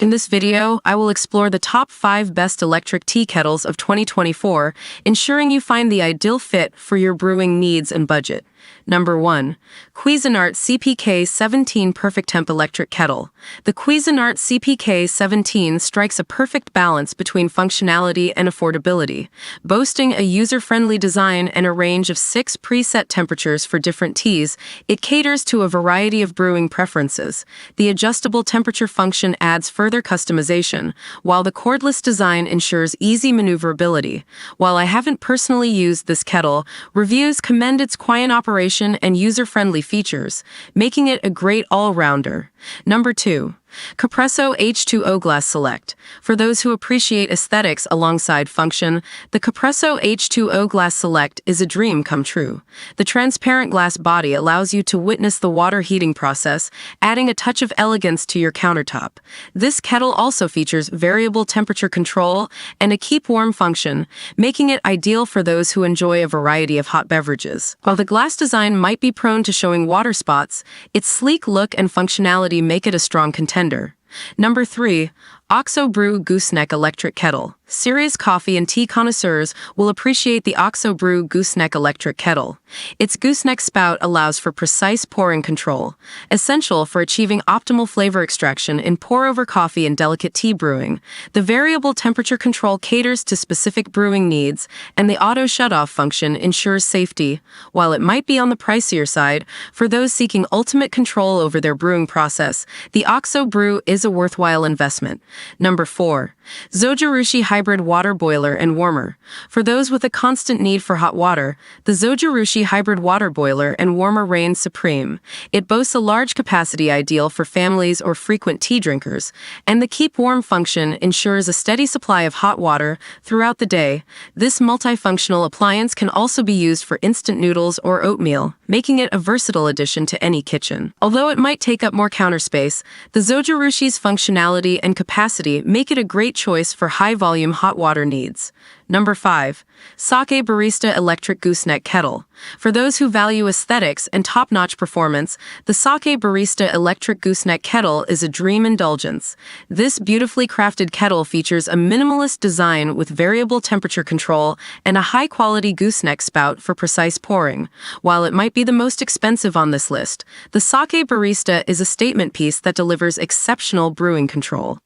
In this video, I will explore the top 5 best electric tea kettles of 2024, ensuring you find the ideal fit for your brewing needs and budget. Number 1. Cuisinart CPK-17 Perfect Temp Electric Kettle. The Cuisinart CPK-17 strikes a perfect balance between functionality and affordability, boasting a user-friendly design and a range of 6 preset temperatures for different teas. It caters to a variety of brewing preferences. The adjustable temperature function adds further customization, while the cordless design ensures easy maneuverability. While I haven't personally used this kettle, reviews commend its quiet operation and user-friendly features, making it a great all-rounder. Number 2. Capresso H2O Glass Select. For those who appreciate aesthetics alongside function, the Capresso H2O Glass Select is a dream come true. The transparent glass body allows you to witness the water heating process, adding a touch of elegance to your countertop. This kettle also features variable temperature control and a keep warm function, making it ideal for those who enjoy a variety of hot beverages. While the glass design might be prone to showing water spots, its sleek look and functionality make it a strong contender. Number 3. OXO Brew Gooseneck Electric Kettle. Serious coffee and tea connoisseurs will appreciate the OXO Brew Gooseneck Electric Kettle. Its gooseneck spout allows for precise pouring control, essential for achieving optimal flavor extraction in pour-over coffee and delicate tea brewing. The variable temperature control caters to specific brewing needs, and the auto shut-off function ensures safety. While it might be on the pricier side, for those seeking ultimate control over their brewing process, the OXO Brew is a worthwhile investment. Number 4. Zojirushi Hybrid Water Boiler and Warmer. For those with a constant need for hot water, the Zojirushi Hybrid Water Boiler and Warmer reigns supreme. It boasts a large capacity ideal for families or frequent tea drinkers, and the keep warm function ensures a steady supply of hot water throughout the day. This multifunctional appliance can also be used for instant noodles or oatmeal, making it a versatile addition to any kitchen. Although it might take up more counter space, the Zojirushi's functionality and capacity make it a great choice for high-volume hot water needs. Number 5. Sake Barista Electric Gooseneck Kettle. For those who value aesthetics and top-notch performance, the Sake Barista Electric Gooseneck Kettle is a dream indulgence. This beautifully crafted kettle features a minimalist design with variable temperature control and a high-quality gooseneck spout for precise pouring. While it might be the most expensive on this list, the Sake Barista is a statement piece that delivers exceptional brewing control.